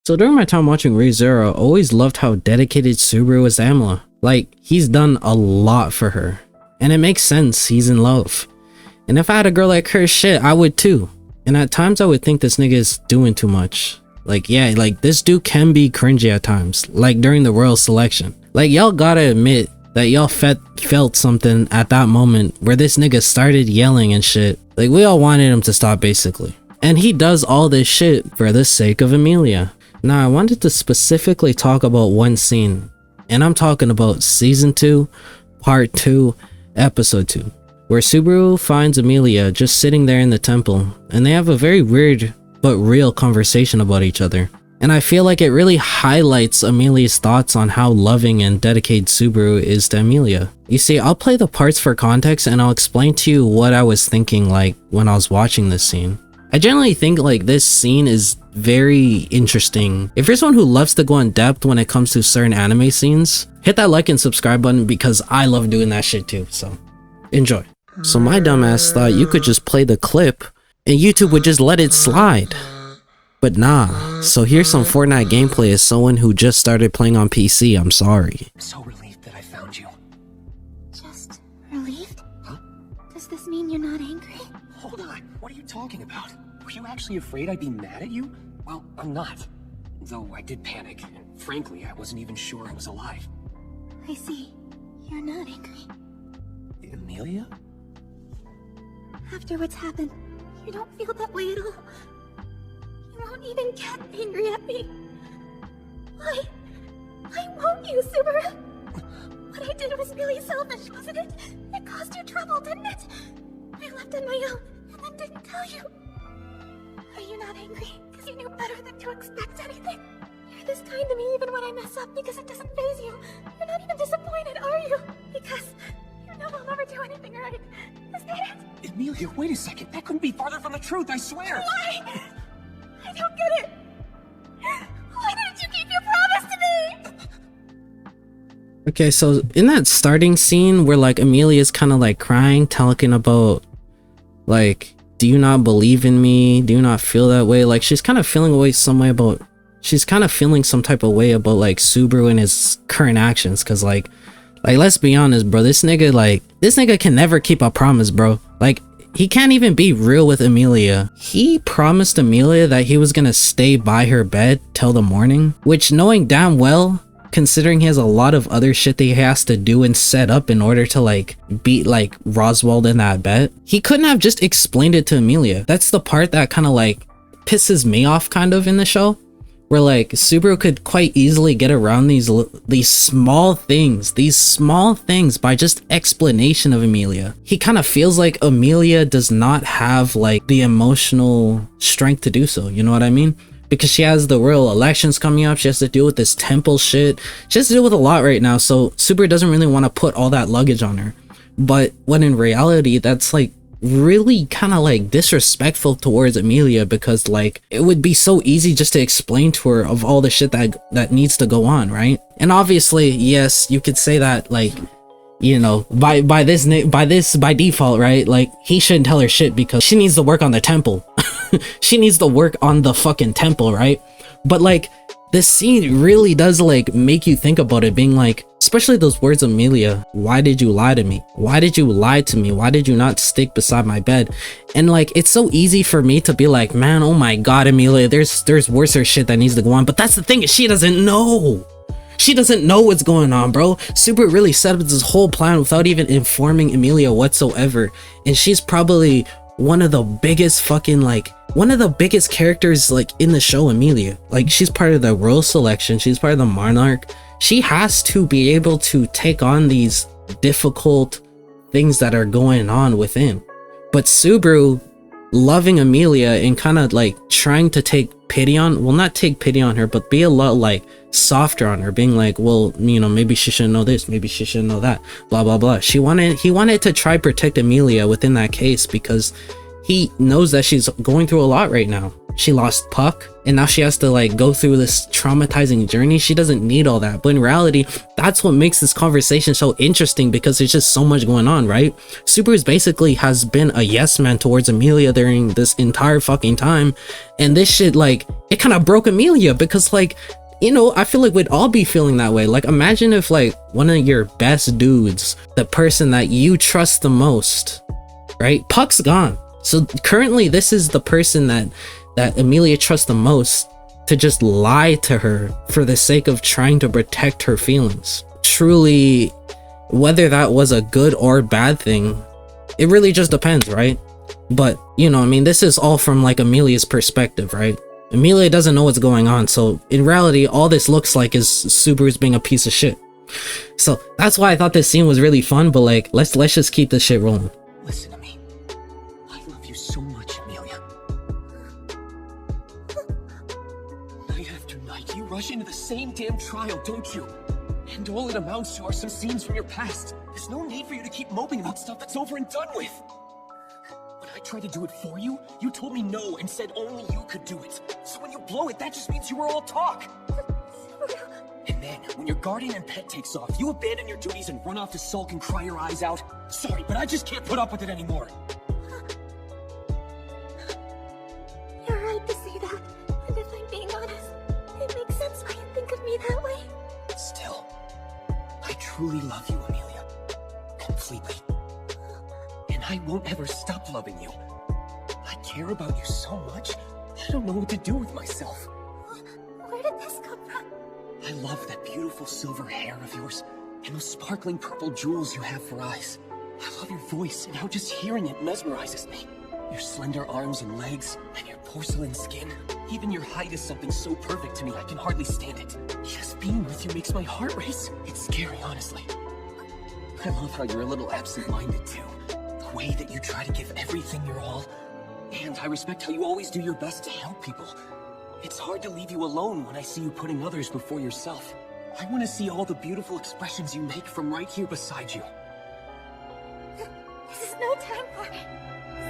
So during my time watching REzero, I always loved how dedicated Subaru is to Emilia. Like, he's done a lot for her. And it makes sense, he's in love. And if I had a girl like her, shit, I would too. And at times I would think this nigga is doing too much. Like, yeah, like this dude can be cringy at times. Like during the royal selection. Like, y'all gotta admit that y'all felt something at that moment where this nigga started yelling and shit. Like, we all wanted him to stop basically. And he does all this shit for the sake of Emilia. Now, I wanted to specifically talk about one scene. And I'm talking about season 2, part 2, episode 2. Where Subaru finds Emilia just sitting there in the temple. And they have a very weird but real conversation about each other. And I feel like it really highlights Emilia's thoughts on how loving and dedicated Subaru is to Emilia. You see, I'll play the parts for context and I'll explain to you what I was thinking like when I was watching this scene. I generally think like this scene is very interesting. If you're someone who loves to go in depth when it comes to certain anime scenes, hit that like and subscribe button because I love doing that shit too, so enjoy. So my dumbass thought you could just play the clip and YouTube would just let it slide. But nah, so here's some Fortnite gameplay as someone who just started playing on PC, I'm sorry. I'm so relieved that I found you. Just relieved? Huh? Does this mean you're not angry? Hold on, what are you talking about? Were you actually afraid I'd be mad at you? Well, I'm not. Though I did panic, and frankly, I wasn't even sure I was alive. I see. You're not angry. Emilia? After what's happened, you don't feel that way at all. You won't even get angry at me. Why? Why won't you, Subaru? What I did was really selfish, wasn't it? It caused you trouble, didn't it? I left on my own, and then didn't tell you. Are you not angry because you knew better than to expect anything? You're this kind to me even when I mess up because it doesn't faze you. You're not even disappointed, are you? Because you know I'll never do anything right. Is that it? Emilia, wait a second. That couldn't be farther from the truth, I swear. Why? I don't get it. Why didn't you keep your promise to me? Okay, so in that starting scene where like Emilia's kind of like crying, talking about like, do you not believe in me? Do you not feel that way? Like she's kind of feeling some type of way about like Subaru and his current actions. Cause like let's be honest, bro, this nigga can never keep a promise, bro. Like, he can't even be real with Emilia. He promised Emilia that he was gonna stay by her bed till the morning, which knowing damn well, considering he has a lot of other shit that he has to do and set up in order to like beat like Roswell in that bet, he couldn't have just explained it to Emilia. That's the part that kind of like pisses me off kind of in the show. Where like Subaru could quite easily get around these small things by just explanation of Emilia. He kind of feels like Emilia does not have like the emotional strength to do so, you know what I mean? Because she has the royal elections coming up, she has to deal with this temple shit, she has to deal with a lot right now, so Subaru doesn't really want to put all that luggage on her. But when in reality, that's like really kind of like disrespectful towards Emilia, because like it would be so easy just to explain to her of all the shit that needs to go on, right? And obviously, yes, you could say that like, you know, by default, right? Like he shouldn't tell her shit because she needs to work on the temple. She needs to work on the fucking temple, right? But like this scene really does like make you think about it, being like, especially those words, Emilia, why did you lie to me? Why did you lie to me? Why did you not stick beside my bed? And like, it's so easy for me to be like, man, oh my god, Emilia, there's worse shit that needs to go on. But that's the thing, is she doesn't know. She doesn't know what's going on, bro. Subaru really set up this whole plan without even informing Emilia whatsoever. And she's probably one of the biggest characters like in the show, Emilia. Like she's part of the royal selection, she's part of the monarch. She has to be able to take on these difficult things that are going on within. But Subaru loving Emilia and kind of like trying to take pity on, well, not take pity on her, but be a lot like softer on her, being like, well, you know, maybe she shouldn't know this, maybe she shouldn't know that, blah blah blah. He wanted to try protect Emilia within that case, because he knows that she's going through a lot right now. She lost Puck, and now she has to like go through this traumatizing journey. She doesn't need all that, but in reality, that's what makes this conversation so interesting, because there's just so much going on, right? Subaru's basically has been a yes man towards Emilia during this entire fucking time, and this shit, like, it kind of broke Emilia, because like, you know, I feel like we'd all be feeling that way. Like, imagine if like one of your best dudes, the person that you trust the most, right? Puck's gone. So currently this is the person that Emilia trusts the most to just lie to her for the sake of trying to protect her feelings. Truly, whether that was a good or bad thing, it really just depends, right? But, you know, I mean, this is all from like Emilia's perspective, right? Emilia doesn't know what's going on, so in reality, all this looks like is Subaru's being a piece of shit. So that's why I thought this scene was really fun, but like, let's just keep this shit rolling. Listen to me. I love you so much, Emilia. Night after night, you rush into the same damn trial, don't you? And all it amounts to are some scenes from your past. There's no need for you to keep moping about stuff that's over and done with. When I tried to do it for you, you told me no and said only you could do it. So when you blow it, that just means you were all talk. And then, when your guardian and pet takes off, you abandon your duties and run off to sulk and cry your eyes out. Sorry, but I just can't put up with it anymore. You're right to say that. And if I'm being honest, it makes sense why you think of me that way. Still, I truly love you, Emilia. Completely. And I won't ever stop loving you. I care about you so much, I don't know what to do with myself. Where did this come from? I love that beautiful silver hair of yours, and those sparkling purple jewels you have for eyes. I love your voice, and how just hearing it mesmerizes me. Your slender arms and legs, and your porcelain skin. Even your height is something so perfect to me, I can hardly stand it. Just being with you makes my heart race. It's scary, honestly. I love how you're a little absent-minded, too. The way that you try to give everything your all. And I respect how you always do your best to help people. It's hard to leave you alone when I see you putting others before yourself. I want to see all the beautiful expressions you make from right here beside you. This is no time for it.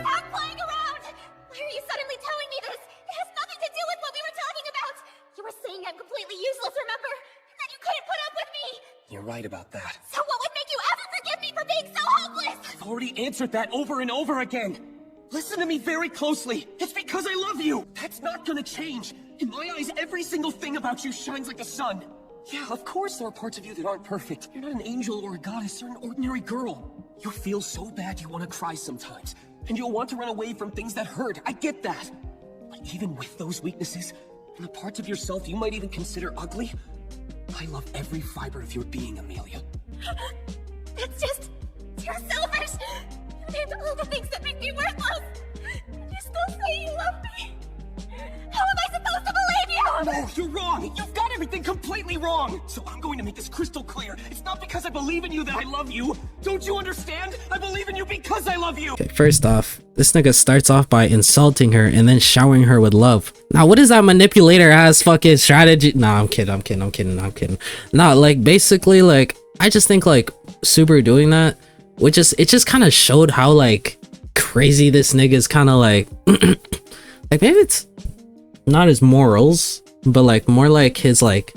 Stop playing around! Why are you suddenly telling me this? It has nothing to do with what we were talking about! You were saying I'm completely useless, remember? And that you couldn't put up with me! You're right about that. So what would make you ever forgive me for being so hopeless? I've already answered that over and over again. Listen to me very closely. It's because I love you. That's not gonna change. In my eyes, every single thing about you shines like the sun. Yeah, of course there are parts of you that aren't perfect. You're not an angel or a goddess. You're an ordinary girl. You feel so bad you want to cry sometimes. And you'll want to run away from things that hurt. I get that. But even with those weaknesses, and the parts of yourself you might even consider ugly, I love every fiber of your being, Emilia. It's just... you're selfish! You named all the things that make me worthless! And you still say you love me! How am I supposed to believe you? No, you're wrong! You've got everything completely wrong! So I'm going to make this crystal clear. It's not because I believe in you that I love you. Don't you understand? I believe in you because I love you! Okay, first off, this nigga starts off by insulting her and then showering her with love. Now, what is that manipulator ass fucking strategy? Nah, I'm kidding. Nah, like, basically, like, I just think, like, Subaru doing that, it just kind of showed how, like, crazy this nigga's kind of, like, like, maybe it's not his morals, but, like, more like his, like,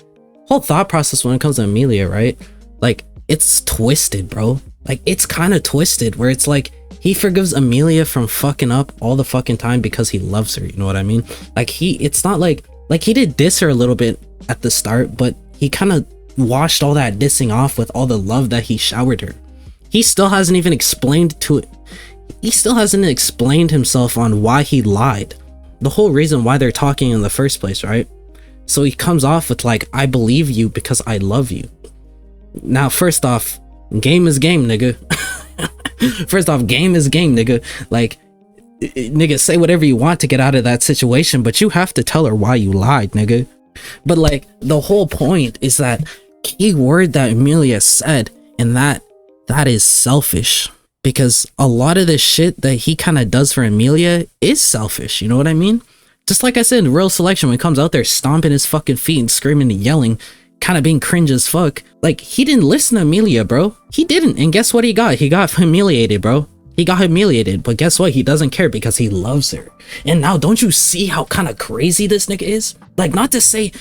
whole thought process when it comes to Emilia, right? Like, it's twisted, bro. Like, it's kind of twisted, where it's like, he forgives Emilia from fucking up all the fucking time because he loves her, you know what I mean? Like, it's not like he did diss her a little bit at the start, but he kind of washed all that dissing off with all the love that he showered her. He still hasn't even explained himself on why he lied. The whole reason why they're talking in the first place, right? So he comes off with like, I believe you because I love you. Now, first off, game is game, nigga. First off, game is game, nigga. Like, nigga, say whatever you want to get out of that situation, but you have to tell her why you lied, nigga. But like, the whole point is that key word that Emilia said, and that is selfish. Because a lot of the shit that he kind of does for Emilia is selfish, you know what I mean? Just like I said in Real Selection, when he comes out there stomping his fucking feet and screaming and yelling, kind of being cringe as fuck, like, he didn't listen to Emilia, bro. He didn't, and guess what he got? He got humiliated, bro. He got humiliated, but guess what? He doesn't care because he loves her. And now, don't you see how kind of crazy this nigga is? Like, not to say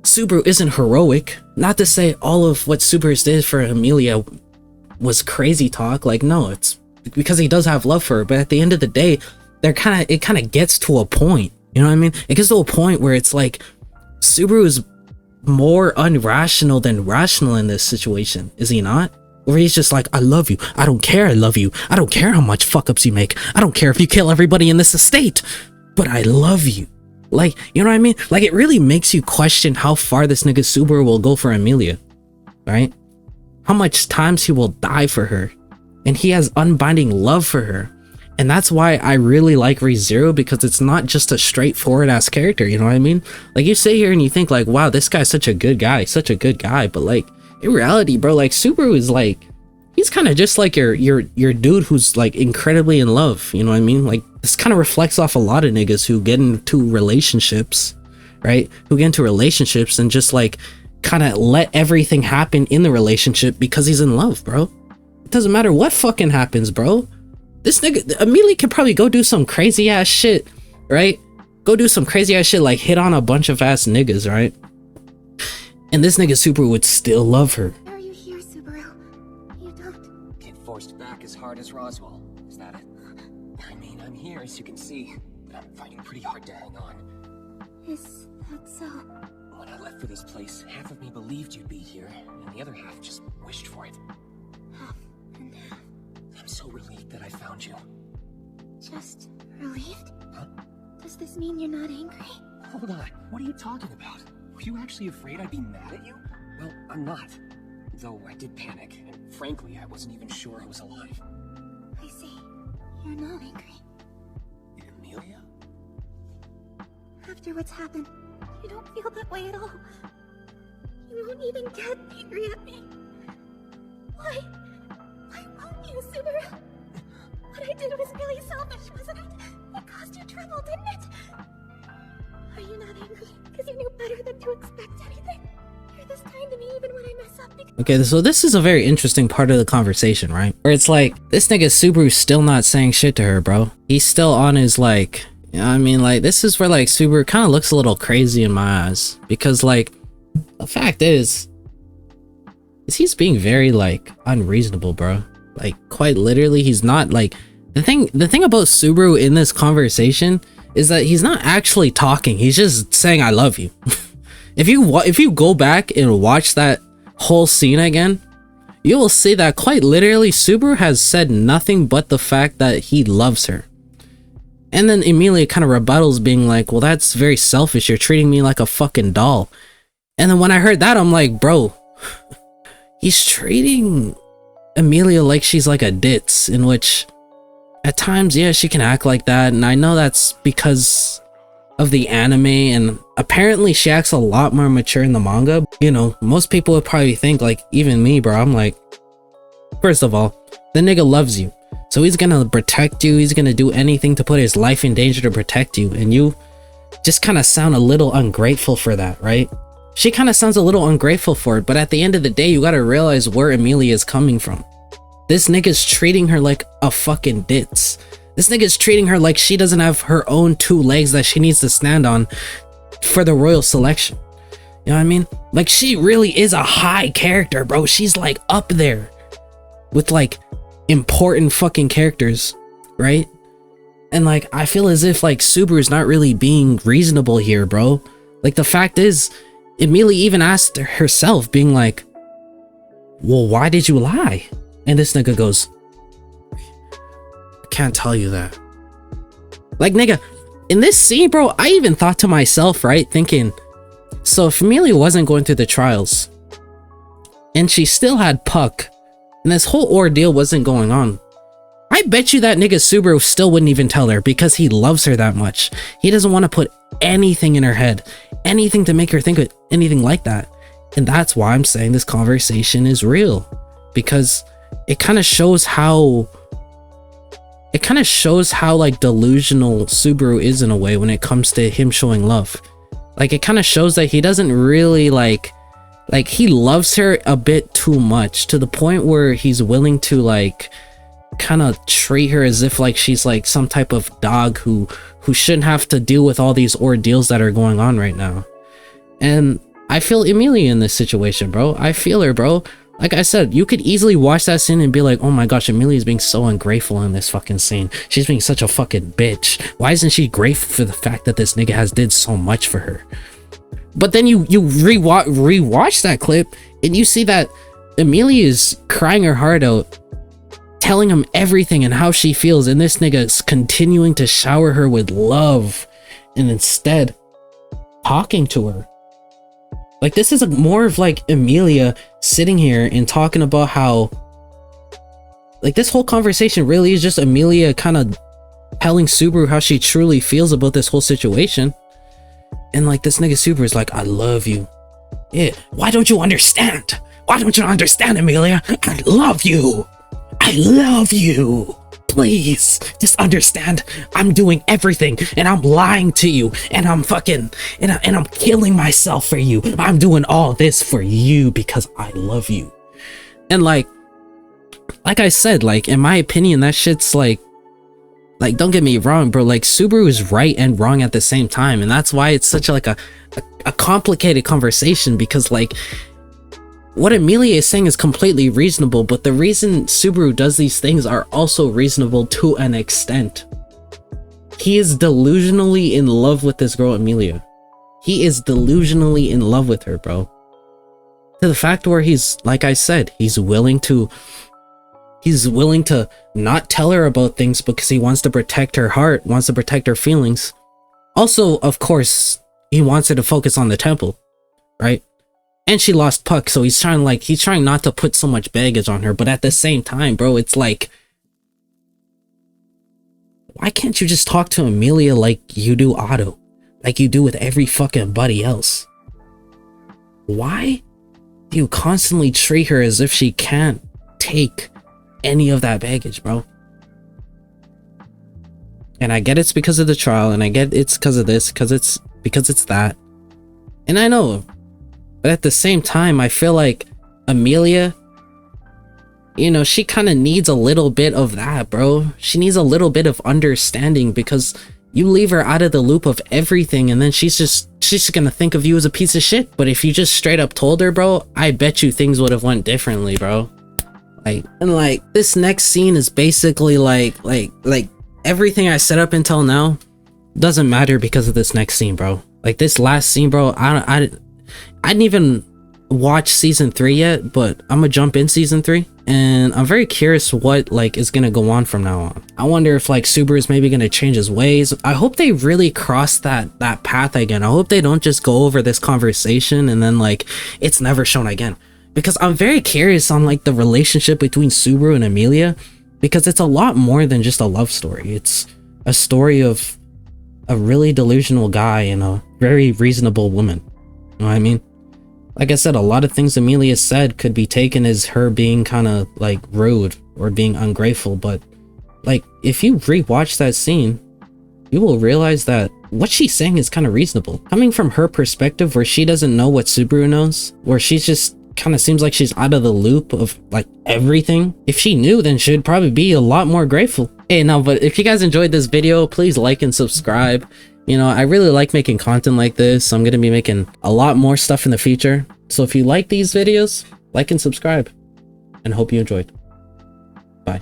Subaru isn't heroic, not to say all of what Subaru did for Emilia was crazy talk. Like, no, it's because he does have love for her. But at the end of the day, it kind of gets to a point. You know what I mean? It gets to a point where it's like Subaru is more irrational than rational in this situation, is he not? Where he's just like, I love you, I don't care, I love you, I don't care how much fuck ups you make, I don't care if you kill everybody in this estate, but I love you. Like, you know what I mean? Like, it really makes you question how far this nigga Subaru will go for Emilia, right? How much times he will die for her, and he has unbinding love for her. And that's why I really like ReZero, because it's not just a straightforward ass character, you know what I mean? Like, you sit here and you think like, wow, this guy's such a good guy, but like, in reality, bro, like, Subaru is like, he's kind of just like your dude who's like incredibly in love, you know what I mean? Like, this kind of reflects off a lot of niggas who get into relationships, right? Who get into relationships and just like kind of let everything happen in the relationship because he's in love, bro. It doesn't matter what fucking happens, bro. This nigga Emilia could probably go do some crazy ass shit, right? Go do some crazy ass shit, like hit on a bunch of ass niggas, right? And this nigga Subaru would still love her. Are you here, Subaru? You don't. Get forced back as hard as Roswell. Is that it? I mean, I'm here, as you can see, but I'm fighting pretty hard to hang on. Is that so? When I left for this place, half of me believed you'd be here, and the other half just wished for it. Half and half. I'm so relieved that I found you. Just relieved? Huh? Does this mean you're not angry? Hold on, what are you talking about? Were you actually afraid I'd be mad at you? Well, I'm not. Though I did panic, and frankly, I wasn't even sure I was alive. I see. You're not angry. Emilia? After what's happened, you don't feel that way at all. You won't even get angry at me. Why? Why won't you, Subaru? What I did was really selfish, wasn't it? It caused you trouble, didn't it? Are you not angry because you knew better than to expect anything? You're this kind to me even when I mess up because— Okay, so this is a very interesting part of the conversation, right? Where it's like, this nigga Subaru's still not saying shit to her, bro. He's still on his like, you know what I mean? Like, this is where like Subaru kind of looks a little crazy in my eyes. Because like, the fact is he's being very like unreasonable, bro. Like, quite literally, he's not like, the thing about Subaru in this conversation is that he's not actually talking, he's just saying I love you. If you go back and watch that whole scene again, you will see that quite literally Subaru has said nothing but the fact that he loves her. And then Emilia kind of rebuttals, being like, well, that's very selfish, you're treating me like a fucking doll. And then when I heard that, I'm like, bro, he's treating Emilia like she's like a ditz, in which at times, yeah, she can act like that, and I know that's because of the anime, and apparently she acts a lot more mature in the manga. You know, most people would probably think, like, even me, bro, I'm like, first of all, the nigga loves you, so he's gonna protect you, he's gonna do anything to put his life in danger to protect you, and you just kind of sound a little ungrateful for that, right? She kind of sounds a little ungrateful for it, but at the end of the day, you gotta realize where Emilia is coming from. This nigga's treating her like a fucking ditz. This nigga's treating her like she doesn't have her own two legs that she needs to stand on for the royal selection. You know what I mean? Like, she really is a high character, bro. She's like up there with like important fucking characters, right? And like, I feel as if like Subaru's not really being reasonable here, bro. Like, the fact is, Emilia even asked herself, being like, well, why did you lie? And this nigga goes, I can't tell you that. Like, nigga, in this scene, bro, I even thought to myself, right, thinking, so if Emilia wasn't going through the trials and she still had Puck and this whole ordeal wasn't going on, I bet you that nigga Subaru still wouldn't even tell her, because he loves her that much. He doesn't want to put anything in her head, anything to make her think of anything like that. And that's why I'm saying this conversation is real, because it kind of shows how like delusional Subaru is in a way when it comes to him showing love. Like, it kind of shows that he doesn't really like he loves her a bit too much, to the point where he's willing to like kind of treat her as if like she's like some type of dog who shouldn't have to deal with all these ordeals that are going on right now. And I feel Emilia in this situation, bro. I feel her, bro. Like I said, you could easily watch that scene and be like, oh my gosh, Emilia's being so ungrateful in this fucking scene. She's being such a fucking bitch. Why isn't she grateful for the fact that this nigga has did so much for her? But then you rewatch that clip and you see that Emilia is crying her heart out, telling him everything and how she feels, and this nigga is continuing to shower her with love and instead talking to her. Like, this is more of like Emilia sitting here and talking about how, like, this whole conversation really is just Emilia kind of telling Subaru how she truly feels about this whole situation. And like, this nigga Subaru is like, I love you. Yeah, why don't you understand? Why don't you understand, Emilia? I love you. I love you. Please, just understand. I'm doing everything, and I'm lying to you, and I'm fucking, and I'm killing myself for you. I'm doing all this for you because I love you. And like I said, like, in my opinion, that shit's like, don't get me wrong, bro. Like, Subaru is right and wrong at the same time, and that's why it's such like a complicated conversation, because like, what Emilia is saying is completely reasonable, but the reason Subaru does these things are also reasonable to an extent. He is delusionally in love with this girl, Emilia. He is delusionally in love with her, bro. To the fact where he's, like I said, he's willing to not tell her about things because he wants to protect her heart, wants to protect her feelings. Also, of course, he wants her to focus on the temple, right? And she lost Puck, so he's trying not to put so much baggage on her, but at the same time, bro, it's like, why can't you just talk to Emilia like you do Otto? Like you do with every fucking buddy else? Why do you constantly treat her as if she can't take any of that baggage, bro? And I get it's because of the trial, and I get it's because of this, because it's that. And I know. But at the same time, I feel like Emilia, you know, she kind of needs a little bit of that, bro. She needs a little bit of understanding, because you leave her out of the loop of everything, and then she's just gonna think of you as a piece of shit. But if you just straight up told her, bro, I bet you things would have went differently, bro. Like, and like, this next scene is basically like everything I set up until now doesn't matter because of this next scene, bro. Like, this last scene, bro, I didn't even watch season 3 yet, but I'm gonna jump in season 3, and I'm very curious what like is gonna go on from now on. I wonder if like Subaru is maybe gonna change his ways. I hope they really cross that path again. I hope they don't just go over this conversation and then like it's never shown again, because I'm very curious on like the relationship between Subaru and Emilia, because it's a lot more than just a love story. It's a story of a really delusional guy and a very reasonable woman. You know what I mean? Like I said, a lot of things Emilia said could be taken as her being kind of like rude or being ungrateful, but like if you rewatch that scene, you will realize that what she's saying is kind of reasonable. Coming from her perspective, where she doesn't know what Subaru knows, where she's just kind of seems like she's out of the loop of like everything. If she knew, then she'd probably be a lot more grateful. Hey, no, but if you guys enjoyed this video, please like and subscribe. You know, I really like making content like this. I'm going to be making a lot more stuff in the future. So if you like these videos, like and subscribe, and hope you enjoyed. Bye.